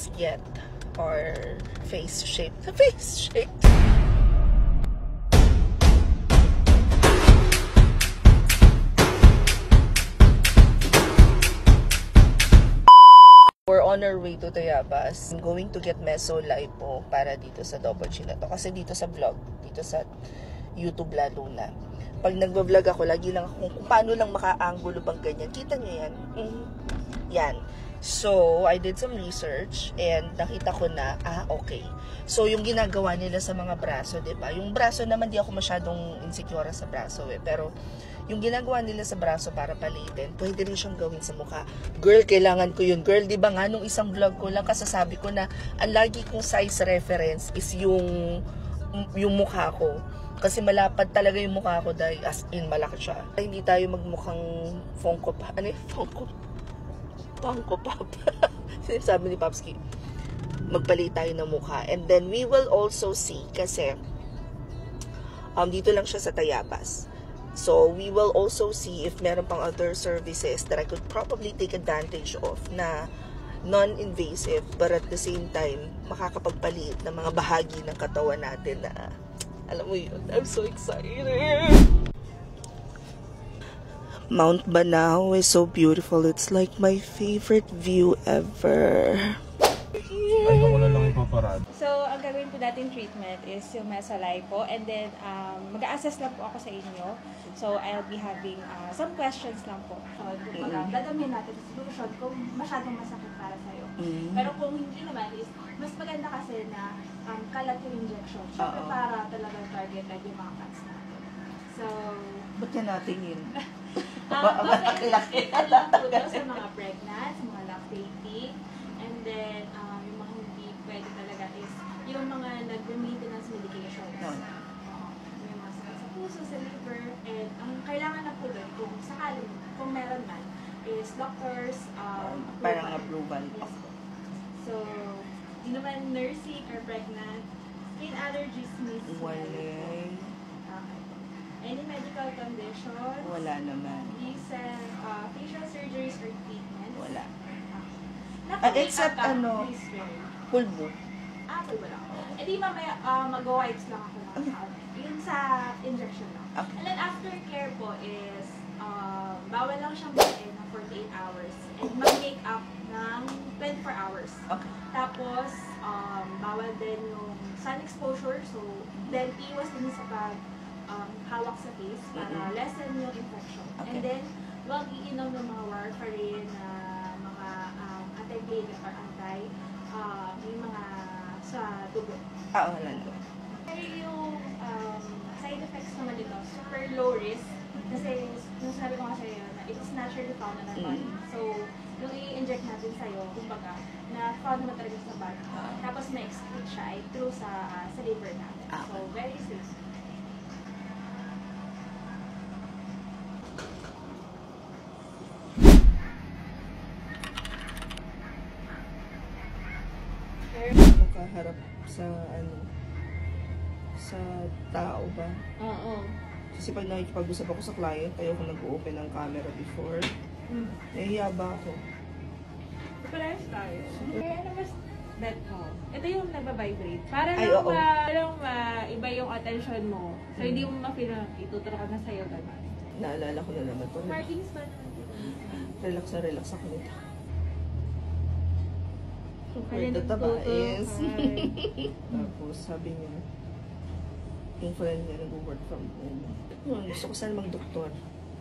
just get our face shaped. Face shaped. We're on our way to Tayabas. I'm going to get meso lipo para dito sa double chin na to. Kasi dito sa vlog, dito sa YouTube lalo na. Pag nagbablog ako, lagi lang ako kung paano lang maka-angulo bang ganyan. Kita nyo yan? Yan. So, I did some research and nakita ko na, okay. So, yung ginagawa nila sa mga braso, diba? Yung braso naman, di ako masyadong insecure sa braso Pero, yung ginagawa nila sa braso para palitin, pwede rin siyang gawin sa mukha. Girl, kailangan ko yun. Girl, di ba nga, nung isang vlog ko lang, kasasabi ko na, ang lagi kong size reference is yung mukha ko. Kasi malapad talaga yung mukha ko dahil as in malaki siya. Hindi tayo magmukhang Funko Pop. Ano yung Funko Pop? Sabi ni Popski, magpalit tayo ng mukha. And then we will also see kasi dito lang siya sa Tayabas. So we will also see if meron pang other services that I could probably take advantage of na non-invasive but at the same time makakapagpalit ng mga bahagi ng katawan natin na alam mo yun. I'm so excited. Mount Banao is so beautiful. It's like my favorite view ever. Ay, ako na lang ipaparad. So, ang gagawin po natin treatment is yung mesolipo and then mag-a-assess lang po ako sa inyo. So, I'll be having some questions lang po. So, dadamihan natin sa solution kung masyadong masakit para sa'yo. Pero kung hindi naman is, mas maganda kasi na kalat yung injection. Siyempre para talagang targeted yung mga cuts natin. So, ba't yan natin yun? Laki lang po doon sa mga pregnant, sa mga lactating, and then yung mga hindi pwede talaga is yung mga nag-maintenance medication. May mga sakit sa puso, sa liver, and ang kailangan na po doon, kung sakali, kung meron man, is doctors parang approval. Yes. So, di naman nursing or pregnant, skin allergies, miss. Wala. Any medical condition? Wala naman. Recent facial surgeries or treatments? Wala. Except pulbo. Pulbo lang. E di mamaya mag-wipes lang ako ng yun sa injection lang. Okay. And then after care po is bawal lang siyang bain ng 48 hours and mag-make up ng 24 hours. Okay. Tapos bawal din yung sun exposure, so then iwas din sa pag hawak sa face para lessen yung infection. Okay. And then, huwag iinom ng mga warfarin na mga anti-platelet or yung mga sa dugo. Wala na. Pero yung side effects naman dito, super low risk. Kasi, yung sabi ko nga sa'yo, na it's naturally found in our body. So, yung i-inject natin sa'yo, kumbaga, na found naman talaga sa body. Tapos ma-excrete siya ay through sa liver natin. So, very safe. Makaharap sa sa tao ba? Oo. Kasi pag nakikipag-usap ako sa client, ayoko nag-open ng camera before. Nahihiya ba ako? Parehas tayo. Kaya ano mas that call? Ito yung nagbabibrate. Para Ay, lang iba yung attention mo. So hindi mo ma-feel na ituturo ka na sa'yo. Naalala ko na naman to. Markings ba? Relax na relax ako nito. Kaya the taba is. hi. Tapos sabi niya, yung friend niya nag-work from home. Gusto ko sana mag-doktor.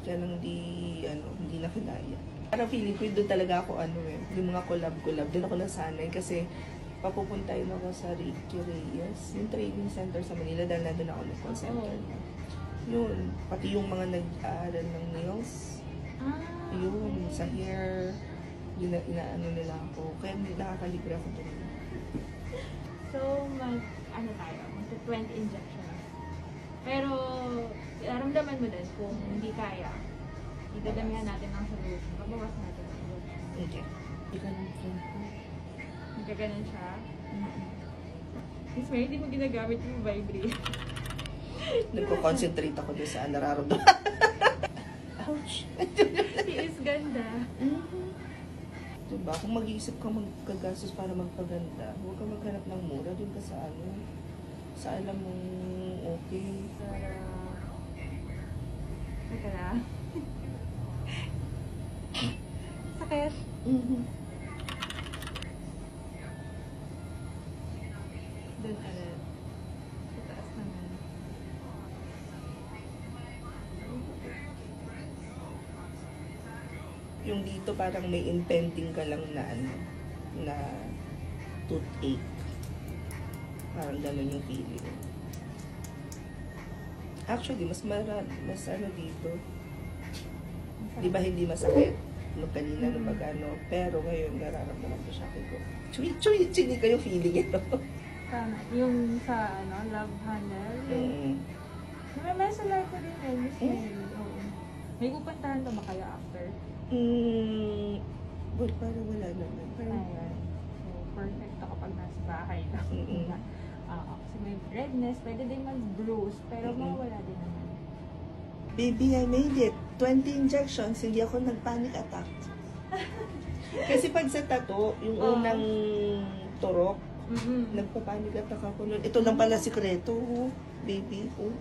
Kaya lang hindi nakinaya. Parang feeling ko doon talaga ako yung mga collab. Doon ako nasanay kasi papupuntahin ako sa Ricky Reyes, yung training center sa Manila dahil nandun ako ng center. Yun, pati yung mga nag-aaral ng nails. Yun, sa hair. Inaano nila ako. Kaya nakakalibre ako doon. So, tayo? 20 injections. Pero, naramdaman mo din kung hindi kaya, idadamihan natin ang solution. Pagbawas natin ang solution. Okay. Hindi ka ng friend ko. Nagkaganon siya? Miss Mary, hindi mo ginagamit yung vibrate. Nagko-concentrate ako doon sa nararamdaman. Ouch! He is ganda. Diba? Kung mag-iisip ka magkagastos para magpaganda, huwag ka maghanap ng mura. Doon ka sa ano, sa alam mong okay. Teka na. Sakit. Doon ulit. Sa taas naman. Yung dito parang may impending ka lang na ano, na toothache. Parang gano'n yung feeling. Actually, mas ano dito. Di ba hindi masakit? Nung kanina, nung magano. Pero ngayon, nararamdaman ko siya ko. Chini ka yung feeling ito. Tama. Yung sa love handle. May message ko din eh. Miss Mary. Oo. May pupuntahan ka ba kayo after? Well, parang wala naman. Ayan. So, perfect ako pag nasa bahay lang. Kasi may redness, pwede din mag-bruise, pero mawala din naman. Baby, I made it. 20 injections, hindi ako nag-panic attack. Kasi pag sa tato, yung unang turok, nagpa-panic attack ako nun. Ito lang pala sikreto, baby. So,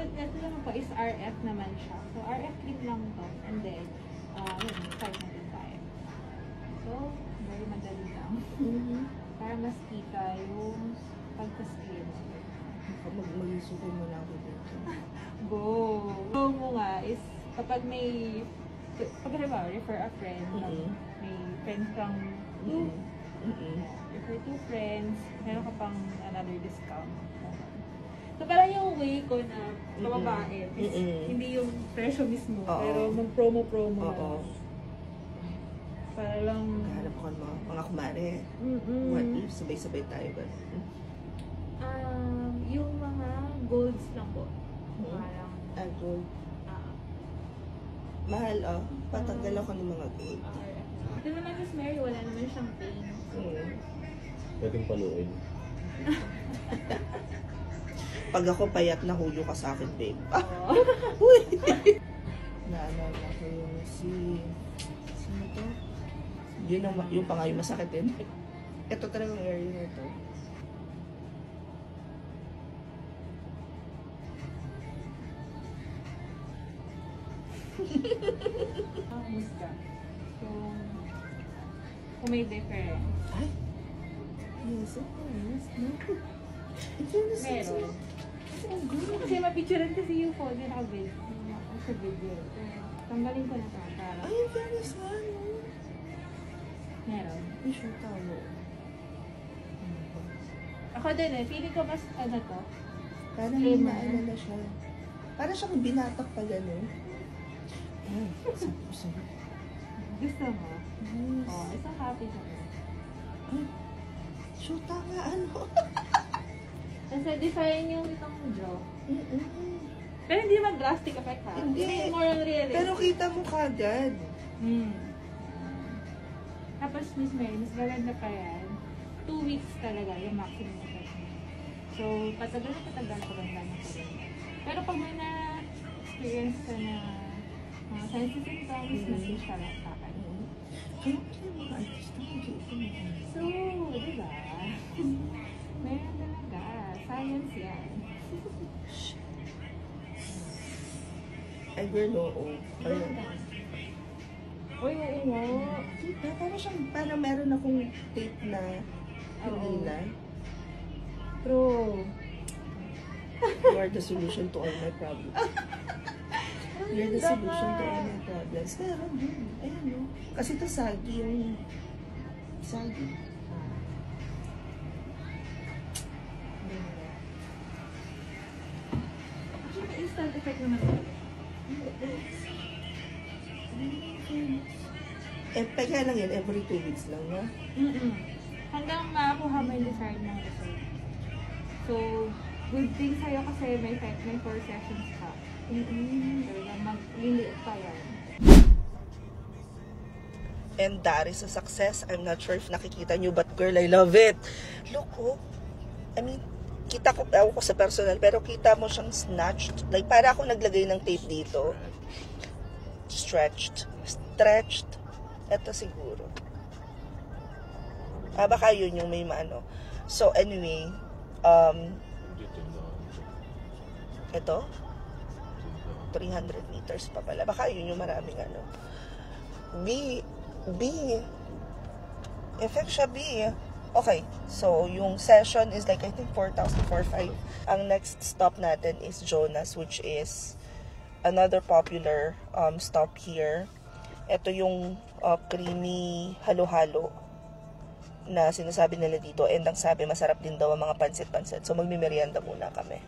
ito naman po is RF naman siya. So, RF clip lang to. And then, yun, start natin tayo. So, very madali lang. Para mas kita yung pagka-skin. Mag-isukin mo lang ako dito. Go! Go mo nga is, kapag may, pag refer a friend, may friends kang refer two friends, meron ka pang another discount. So, parang yung way ko na kababae is hindi yung presyo mismo, pero mag-promo-promo lang. Para lang... Kahanap ko mga kumare. What if sabay-sabay tayo ba? Yung mga golds lang po. Parang... Gold. Mahal, patanggal ako ng mga gold. Ito naman Miss Mary, wala naman siyang pain. Pwedeng paluin. Pag ako payat, nahuyo ka sa akin, babe. Naalala ko yung sino to? Yung pa nga yung masakit din. Ito talagang area na ito. Musga. Kung may difference. Ay! Yes, Meron. Kasi mapicturean kasi yung phone na naka-video. Sa video. Tanggalin ko na ito. Ay, ang fairness nga, no? Meron. Ay, sure tao. Ako din eh. Feeling ko mas to. Parang may naalala siya. Parang siyang binatak pa gano'n. Ay, sabi. Gusto mo? Yes. Isang happy siya. Ay, sure nga, ano? Nasa define yung itong jaw. Mm-mm. Pero hindi naman drastic effect ha? Hindi. More on realistic. Pero kita mo kagad. Tapos Miss Mary, mas maganda pa yan. 2 weeks talaga yung maximum effect niya. So, patagal na patagal ko lang na pa rin. Pero pag may na-experience ka na sensitive symptoms, mas siya lang sa akin. Kaya kaya mga artista, So, di ba? Meron talaga. Science yan. Ay, girl, oo. Ayun. Uy, oo nga. Kita, parang meron akong tape na hindi na. True. You are the solution to all my problems. You're the solution to all my problems. Meron din. Ayan, no? Kasi ito sagi yung... Sagi. Actually, may instant effect naman talaga. Kaya lang yan, every 2 weeks lang, no? Hanggang makakuha mo yung desired ng result. So, good thing sa'yo kasi may 4 sessions ka. Talaga magliliit pa yan. And that is a success. I'm not sure if nakikita nyo, but girl, I love it. Look, oh. I mean, kita ko, ewan ko sa personal, pero kita mo siyang snatched. Like, para ako naglagay ng tape dito. Stretched. Ito siguro. Baka yun yung may maano. So, anyway, Dito lang. ito, 300 meters pa pala. Baka yun yung maraming ano. B. Effect siya B. Okay, so yung session is like I think 4,045. Ang next stop natin is Jonas, which is another popular stop here. Ito yung creamy halo-halo na sinasabi nila dito, and ang sabi masarap din daw ang mga pansit-pansit. So magmimerienda muna kami.